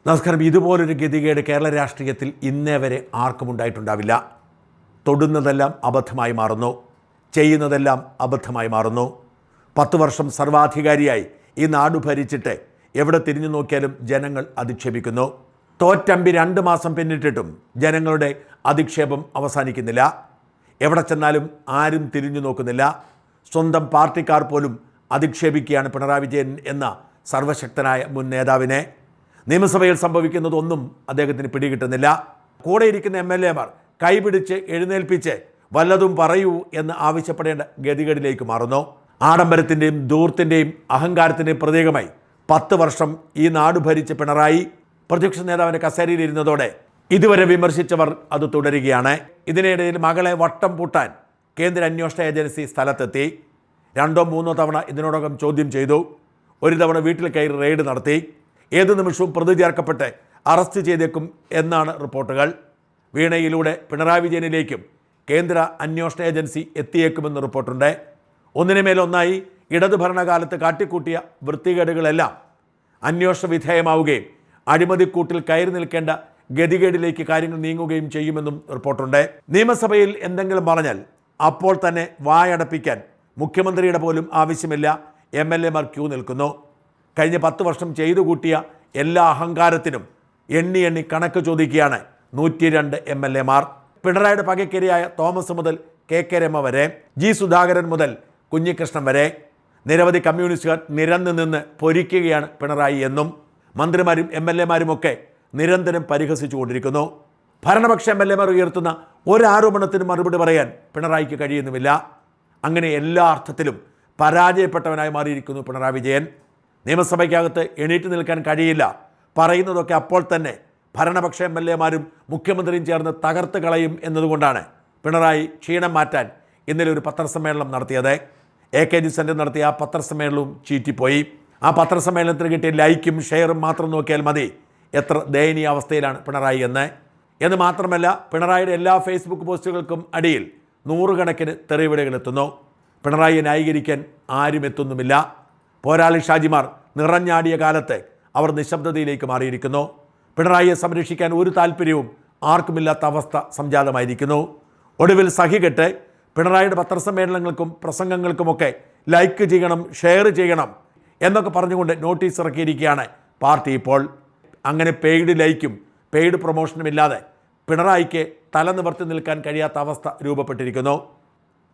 നമസ്കാരം. ഇതുപോലൊരു ഗതികേട് കേരള രാഷ്ട്രീയത്തിൽ ഇന്നേ വരെ ആർക്കും ഉണ്ടായിട്ടുണ്ടാവില്ല. തൊടുന്നതെല്ലാം അബദ്ധമായി മാറുന്നു, ചെയ്യുന്നതെല്ലാം അബദ്ധമായി മാറുന്നു. 10 വർഷം സർവാധികാരിയായി ഈ നാട് ഭരിച്ചിട്ട് എവിടെ തിരിഞ്ഞു നോക്കിയാലും ജനങ്ങൾ അധിക്ഷേപിക്കുന്നു. തോറ്റമ്പി 2 മാസം പിന്നിട്ടിട്ടും ജനങ്ങളുടെ അധിക്ഷേപം അവസാനിക്കുന്നില്ല. എവിടെ ചെന്നാലും ആരും തിരിഞ്ഞു നോക്കുന്നില്ല. സ്വന്തം പാർട്ടിക്കാർ പോലും അധിക്ഷേപിക്കുകയാണ് പിണറായി വിജയൻ എന്ന സർവശക്തനായ മുൻ നേതാവിനെ. നിയമസഭയിൽ സംഭവിക്കുന്നതൊന്നും അദ്ദേഹത്തിന് പിടികിട്ടുന്നില്ല. കൂടെ ഇരിക്കുന്ന MLA മാർ കൈപിടിച്ച് എഴുന്നേൽപ്പിച്ച് വല്ലതും പറയൂ എന്ന് ആവശ്യപ്പെടേണ്ട ഗതികേടിലേക്ക് മാറുന്നു. ആഡംബരത്തിൻ്റെയും ധൂർത്തിൻ്റെയും അഹങ്കാരത്തിൻ്റെയും പ്രതീകമായി 10 വർഷം ഈ നാട് ഭരിച്ച പിണറായി പ്രതിപക്ഷ നേതാവിൻ്റെ കസേരയിലിരുന്നതോടെ ഇതുവരെ വിമർശിച്ചവർ അത് തുടരുകയാണ്. ഇതിനിടയിൽ മകളെ വട്ടം പൂട്ടാൻ കേന്ദ്ര അന്വേഷണ ഏജൻസി സ്ഥലത്തെത്തി. 2 or 3 തവണ ഇതിനോടകം ചോദ്യം ചെയ്തു. ഒരു തവണ വീട്ടിൽ കയറി റെയ്ഡ് നടത്തി. ഏത് നിമിഷവും പ്രതി ചേർക്കപ്പെട്ട് അറസ്റ്റ് ചെയ്തേക്കും എന്നാണ് റിപ്പോർട്ടുകൾ. വീണയിലൂടെ പിണറായി വിജയനിലേക്കും കേന്ദ്ര അന്വേഷണ ഏജൻസി എത്തിയേക്കുമെന്ന് റിപ്പോർട്ടുണ്ട്. ഒന്നിനുമേലൊന്നായി ഇടതു ഭരണകാലത്ത് കാട്ടിക്കൂട്ടിയ വൃത്തികേടുകളെല്ലാം അന്വേഷണ വിധേയമാവുകയും അഴിമതിക്കൂട്ടിൽ കയറി നിൽക്കേണ്ട ഗതികേടിലേക്ക് കാര്യങ്ങൾ നീങ്ങുകയും ചെയ്യുമെന്നും റിപ്പോർട്ടുണ്ട്. നിയമസഭയിൽ എന്തെങ്കിലും പറഞ്ഞാൽ അപ്പോൾ തന്നെ വായടപ്പിക്കാൻ മുഖ്യമന്ത്രിയുടെ പോലും ആവശ്യമില്ല. MLA മാർ ക്യൂ നിൽക്കുന്നു. കഴിഞ്ഞ 10 വർഷം ചെയ്തു കൂട്ടിയ എല്ലാ അഹങ്കാരത്തിനും എണ്ണി കണക്ക് ചോദിക്കുകയാണ് 102 MLA മാർ. പിണറായിയുടെ പകയ്ക്കരിയായ തോമസ് മുതൽ KK രമ വരെ, G സുധാകരൻ മുതൽ കുഞ്ഞികൃഷ്ണൻ വരെ നിരവധി കമ്മ്യൂണിസ്റ്റുകാർ നിരന്നു നിന്ന് പൊരിക്കുകയാണ് പിണറായി എന്നും മന്ത്രിമാരും MLA മാരുമൊക്കെ നിരന്തരം പരിഹസിച്ചുകൊണ്ടിരിക്കുന്നു. ഭരണപക്ഷ MLA മാർ ഉയർത്തുന്ന ഒരു ആരോപണത്തിനും മറുപടി പറയാൻ പിണറായിക്ക് കഴിയുന്നുമില്ല. അങ്ങനെ എല്ലാ അർത്ഥത്തിലും പരാജയപ്പെട്ടവനായി മാറിയിരിക്കുന്നു പിണറായി വിജയൻ. നിയമസഭയ്ക്കകത്ത് എണീറ്റ് നിൽക്കാൻ കഴിയില്ല. പറയുന്നതൊക്കെ അപ്പോൾ തന്നെ ഭരണപക്ഷ MLA മാരും മുഖ്യമന്ത്രിയും ചേർന്ന് തകർത്ത് കളയും എന്നതുകൊണ്ടാണ് പിണറായി ക്ഷീണം മാറ്റാൻ ഇന്നലെ ഒരു പത്രസമ്മേളനം നടത്തിയത്. AKG സെൻറ്റർ നടത്തിയ ആ പത്രസമ്മേളനവും ചീറ്റിപ്പോയി. ആ പത്രസമ്മേളനത്തിന് കിട്ടിയ ലൈക്കും ഷെയറും മാത്രം നോക്കിയാൽ മതി എത്ര ദയനീയ അവസ്ഥയിലാണ് പിണറായി എന്ന് മാത്രമല്ല, പിണറായിയുടെ എല്ലാ ഫേസ്ബുക്ക് പോസ്റ്റുകൾക്കും അടിയിൽ 100 കണക്കിന് തെറിവിളികൾ എത്തുന്നു. പിണറായിയെ ന്യായീകരിക്കാൻ ആരും എത്തുന്നുമില്ല. പോരാളി ഷാജിമാർ നിറഞ്ഞാടിയ കാലത്ത് അവർ നിശബ്ദതയിലേക്ക് മാറിയിരിക്കുന്നു. പിണറായിയെ സംരക്ഷിക്കാൻ ഒരു താല്പര്യവും ആർക്കുമില്ലാത്ത അവസ്ഥ സംജാതമായിരിക്കുന്നു. ഒടുവിൽ സഹികെട്ട് പിണറായിയുടെ പത്രസമ്മേളനങ്ങൾക്കും പ്രസംഗങ്ങൾക്കുമൊക്കെ ലൈക്ക് ചെയ്യണം, ഷെയർ ചെയ്യണം എന്നൊക്കെ പറഞ്ഞുകൊണ്ട് നോട്ടീസ് ഇറക്കിയിരിക്കുകയാണ് പാർട്ടി ഇപ്പോൾ. അങ്ങനെ പെയ്ഡ് ലൈക്കും പെയ്ഡ് പ്രൊമോഷനും ഇല്ലാതെ പിണറായിക്ക് തല നിവർത്തി നിൽക്കാൻ കഴിയാത്ത അവസ്ഥ രൂപപ്പെട്ടിരിക്കുന്നു.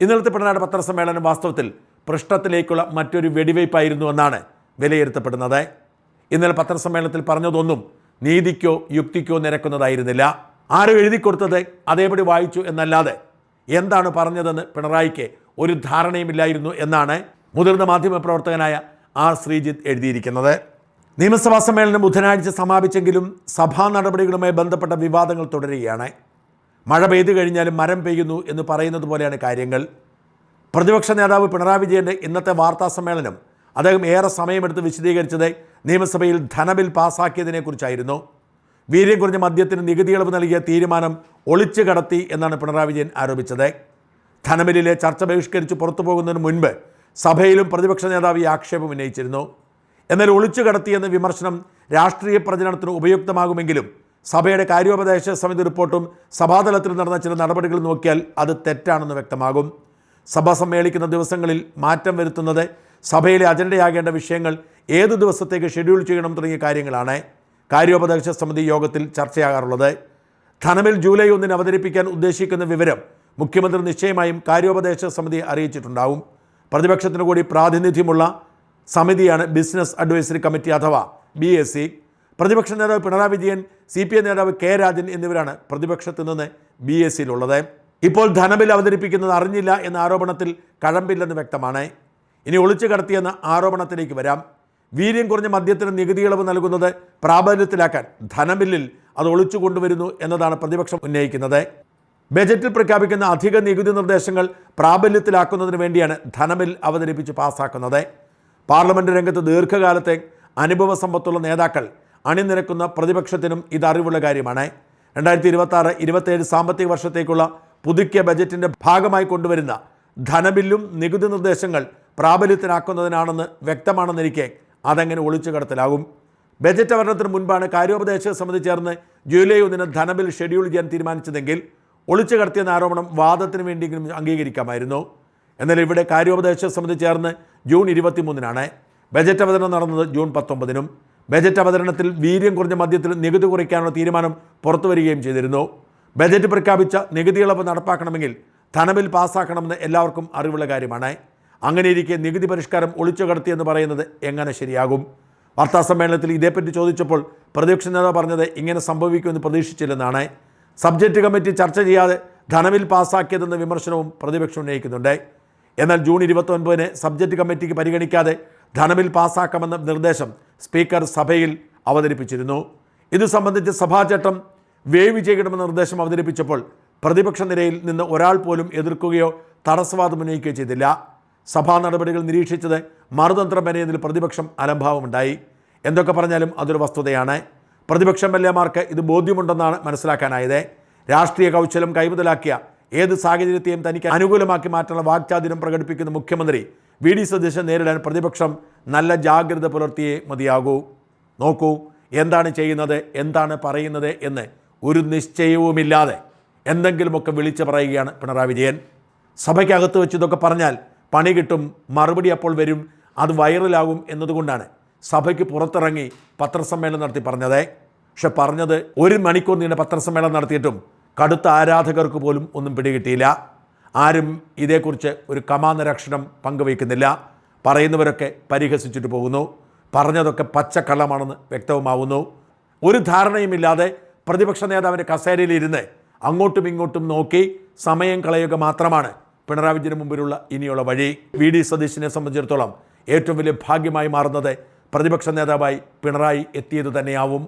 ഇന്നലത്തെ പിണറായിയുടെ പത്രസമ്മേളനം വാസ്തവത്തിൽ പൃഷ്ഠത്തിലേക്കുള്ള മറ്റൊരു വെടിവയ്പ്പായിരുന്നു എന്നാണ് വിലയിരുത്തപ്പെടുന്നത്. ഇന്നലെ പത്രസമ്മേളനത്തിൽ പറഞ്ഞതൊന്നും നീതിക്കോ യുക്തിക്കോ നിരക്കുന്നതായിരുന്നില്ല. ആരും എഴുതി കൊടുത്തത് അതേപടി വായിച്ചു എന്നല്ലാതെ എന്താണ് പറഞ്ഞതെന്ന് പിണറായിക്ക് ഒരു ധാരണയുമില്ലായിരുന്നു എന്നാണ് മുതിർന്ന മാധ്യമപ്രവർത്തകനായ R. ശ്രീജിത്ത് എഴുതിയിരിക്കുന്നത്. നിയമസഭാ സമ്മേളനം ബുധനാഴ്ച സമാപിച്ചെങ്കിലും സഭാ നടപടികളുമായി ബന്ധപ്പെട്ട വിവാദങ്ങൾ തുടരുകയാണ്. മഴ പെയ്തു കഴിഞ്ഞാലും മരം പെയ്യുന്നു എന്ന് പറയുന്നത് പോലെയാണ് കാര്യങ്ങൾ. പ്രതിപക്ഷ നേതാവ് പിണറായി വിജയൻ്റെ ഇന്നത്തെ വാർത്താ സമ്മേളനം അദ്ദേഹം ഏറെ സമയമെടുത്ത് വിശദീകരിച്ചത് നിയമസഭയിൽ ധനബിൽ പാസ്സാക്കിയതിനെക്കുറിച്ചായിരുന്നു. വീര്യം കുറഞ്ഞ മദ്യത്തിന് നികുതി ഇളവ് നൽകിയ തീരുമാനം ഒളിച്ചു കടത്തി എന്നാണ് പിണറായി വിജയൻ ആരോപിച്ചത്. ധനബില്ലിലെ ചർച്ച ബഹിഷ്കരിച്ച് പുറത്തു പോകുന്നതിന് മുൻപ് സഭയിലും പ്രതിപക്ഷ നേതാവ് ഈ ആക്ഷേപം ഉന്നയിച്ചിരുന്നു. എന്നാൽ ഒളിച്ചു കടത്തിയെന്ന വിമർശനം രാഷ്ട്രീയ പ്രചരണത്തിന് ഉപയുക്തമാകുമെങ്കിലും സഭയുടെ കാര്യോപദേശ സമിതി റിപ്പോർട്ടും സഭാതലത്തിൽ നടന്ന ചില നടപടികൾ നോക്കിയാൽ അത് തെറ്റാണെന്ന് വ്യക്തമാകും. സഭ സമ്മേളിക്കുന്ന ദിവസങ്ങളിൽ മാറ്റം വരുത്തുന്നത്, സഭയിലെ അജണ്ടയാകേണ്ട വിഷയങ്ങൾ ഏതു ദിവസത്തേക്ക് ഷെഡ്യൂൾ ചെയ്യണം തുടങ്ങിയ കാര്യങ്ങളാണ് കാര്യോപദേശ സമിതി യോഗത്തിൽ ചർച്ചയാകാറുള്ളത്. ധനബിൽ ജൂലൈ 1 അവതരിപ്പിക്കാൻ ഉദ്ദേശിക്കുന്ന വിവരം മുഖ്യമന്ത്രി നിശ്ചയമായും കാര്യോപദേശ സമിതിയെ അറിയിച്ചിട്ടുണ്ടാവും. പ്രതിപക്ഷത്തിന് കൂടി പ്രാതിനിധ്യമുള്ള സമിതിയാണ് ബിസിനസ് അഡ്വൈസറി കമ്മിറ്റി അഥവാ BAC. പ്രതിപക്ഷ നേതാവ് പിണറായി വിജയൻ, CPI നേതാവ് K. രാജൻ എന്നിവരാണ് പ്രതിപക്ഷത്തു നിന്ന് BACയിലുള്ളത്. ഇപ്പോൾ ധനബിൽ അവതരിപ്പിക്കുന്നത് അറിഞ്ഞില്ല എന്ന ആരോപണത്തിൽ കഴമ്പില്ലെന്ന് വ്യക്തമാണ്. ഇനി ഒളിച്ചു കടത്തിയെന്ന ആരോപണത്തിലേക്ക് വരാം. വീര്യം കുറഞ്ഞ മദ്യത്തിന് നികുതി ഇളവ് നൽകുന്നത് പ്രാബല്യത്തിലാക്കാൻ ധനബില്ലിൽ അത് ഒളിച്ചു കൊണ്ടുവരുന്നു എന്നതാണ് പ്രതിപക്ഷം ഉന്നയിക്കുന്നത്. ബജറ്റിൽ പ്രഖ്യാപിക്കുന്ന അധിക നികുതി നിർദ്ദേശങ്ങൾ പ്രാബല്യത്തിലാക്കുന്നതിന് വേണ്ടിയാണ് ധനബിൽ അവതരിപ്പിച്ച് പാസ്സാക്കുന്നത്. പാർലമെൻറ്റ് രംഗത്ത് ദീർഘകാലത്തെ അനുഭവ സമ്പത്തുള്ള നേതാക്കൾ അണിനിരക്കുന്ന പ്രതിപക്ഷത്തിനും ഇത് അറിവുള്ള കാര്യമാണ്. 2026-27 സാമ്പത്തിക വർഷത്തേക്കുള്ള പുതുക്കിയ ബജറ്റിൻ്റെ ഭാഗമായി കൊണ്ടുവരുന്ന ധനബില്ലും നികുതി നിർദ്ദേശങ്ങൾ പ്രാബല്യത്തിലാക്കുന്നതിനാണെന്ന് വ്യക്തമാണെന്നിരിക്കെ അതെങ്ങനെ ഒളിച്ചു കടത്തലാകും? ബജറ്റ് അവതരണത്തിന് മുൻപാണ് കാര്യോപദേശക സമിതി ചേർന്ന് ജൂലൈ 1 ധനബിൽ ഷെഡ്യൂൾ ചെയ്യാൻ തീരുമാനിച്ചതെങ്കിൽ ഒളിച്ചു കടത്തിയെന്ന ആരോപണം വാദത്തിന് വേണ്ടിയെങ്കിലും അംഗീകരിക്കാമായിരുന്നു. എന്നാൽ ഇവിടെ കാര്യോപദേശക സമിതി ചേർന്ന് ജൂൺ 23 ബജറ്റ് അവതരണം നടന്നത് ജൂൺ 19. ബജറ്റ് അവതരണത്തിൽ വീര്യം കുറഞ്ഞ മദ്യത്തിൽ നികുതി കുറയ്ക്കാനുള്ള തീരുമാനം പുറത്തുവരികയും ചെയ്തിരുന്നു. ബജറ്റ് പ്രഖ്യാപിച്ച നികുതി ഇളവ് നടപ്പാക്കണമെങ്കിൽ ധനബിൽ പാസ്സാക്കണമെന്ന് എല്ലാവർക്കും അറിവുള്ള കാര്യമാണ്. അങ്ങനെയിരിക്കെ നികുതി പരിഷ്കാരം ഒളിച്ചു കടത്തിയെന്ന് പറയുന്നത് എങ്ങനെ ശരിയാകും? വാർത്താസമ്മേളനത്തിൽ ഇതേപ്പറ്റി ചോദിച്ചപ്പോൾ പ്രതിപക്ഷ നേതാവ് പറഞ്ഞത് ഇങ്ങനെ സംഭവിക്കുമെന്ന് പ്രതീക്ഷിച്ചില്ലെന്നാണ്. സബ്ജക്റ്റ് കമ്മിറ്റി ചർച്ച ചെയ്യാതെ ധനബിൽ പാസ്സാക്കിയതെന്ന വിമർശനവും പ്രതിപക്ഷം ഉന്നയിക്കുന്നുണ്ട്. എന്നാൽ ജൂൺ 29 സബ്ജക്റ്റ് കമ്മിറ്റിക്ക് പരിഗണിക്കാതെ ധനബിൽ പാസ്സാക്കാമെന്ന നിർദ്ദേശം സ്പീക്കർ സഭയിൽ അവതരിപ്പിച്ചിരുന്നു. ഇത് സംബന്ധിച്ച് സഭാചട്ടം വേവ് ചെയ്യണമെന്ന നിർദ്ദേശം അവതരിപ്പിച്ചപ്പോൾ പ്രതിപക്ഷ നിരയിൽ നിന്ന് ഒരാൾ പോലും എതിർക്കുകയോ തടസ്സവാദം ഉന്നയിക്കുകയോ ചെയ്തില്ല. സഭാ നടപടികൾ നിരീക്ഷിച്ചത് മറുതന്ത്രം മെനയുന്നതിൽ പ്രതിപക്ഷം അലംഭാവമുണ്ടായി. എന്തൊക്കെ പറഞ്ഞാലും അതൊരു വസ്തുതയാണ്. പ്രതിപക്ഷ എംഎൽഎമാർക്ക് ഇത് ബോധ്യമുണ്ടെന്നാണ് മനസ്സിലാക്കാനായത്. രാഷ്ട്രീയ കൗശലം കൈമുതലാക്കിയ ഏത് സാഹചര്യത്തെയും തനിക്ക് അനുകൂലമാക്കി മാറ്റാനുള്ള വാക്ചാതുര്യം പ്രകടിപ്പിക്കുന്ന മുഖ്യമന്ത്രി വി.ഡി. സതീശനെ നേരിടാൻ പ്രതിപക്ഷം നല്ല ജാഗ്രത പുലർത്തിയേ മതിയാകൂ. നോക്കൂ, എന്താണ് ചെയ്യുന്നത്, എന്താണ് പറയുന്നത് എന്ന് ഒരു നിശ്ചയവുമില്ലാതെ എന്തെങ്കിലുമൊക്കെ വിളിച്ചു പറയുകയാണ് പിണറായി വിജയൻ. സഭയ്ക്കകത്ത് വെച്ച് ഇതൊക്കെ പറഞ്ഞാൽ പണി കിട്ടും, മറുപടി അപ്പോൾ വരും, അത് വൈറലാകും എന്നതുകൊണ്ടാണ് സഭയ്ക്ക് പുറത്തിറങ്ങി പത്രസമ്മേളനം നടത്തി പറഞ്ഞത്. പക്ഷെ പറഞ്ഞത് 1 മണിക്കൂർ നീണ്ട പത്രസമ്മേളനം നടത്തിയിട്ടും കടുത്ത ആരാധകർക്ക് പോലും ഒന്നും പിടികിട്ടിയില്ല. ആരും ഇതേക്കുറിച്ച് ഒരു കമാന്നരക്ഷരം പങ്കുവയ്ക്കുന്നില്ല. പറയുന്നവരൊക്കെ പരിഹസിച്ചിട്ട് പോകുന്നു. പറഞ്ഞതൊക്കെ പച്ചക്കള്ളമാണെന്ന് വ്യക്തവുമാവുന്നു. ഒരു ധാരണയുമില്ലാതെ പ്രതിപക്ഷ നേതാവിൻ്റെ കസേരയിലിരുന്ന് അങ്ങോട്ടും ഇങ്ങോട്ടും നോക്കി സമയം കളയുക മാത്രമാണ് പിണറായി വിജയന് മുമ്പിലുള്ള ഇനിയുള്ള വഴി. വി.ഡി. സതീശനെ സംബന്ധിച്ചിടത്തോളം ഏറ്റവും വലിയ ഭാഗ്യമായി മാറുന്നത് പ്രതിപക്ഷ നേതാവായി പിണറായി എത്തിയത് തന്നെയാവും.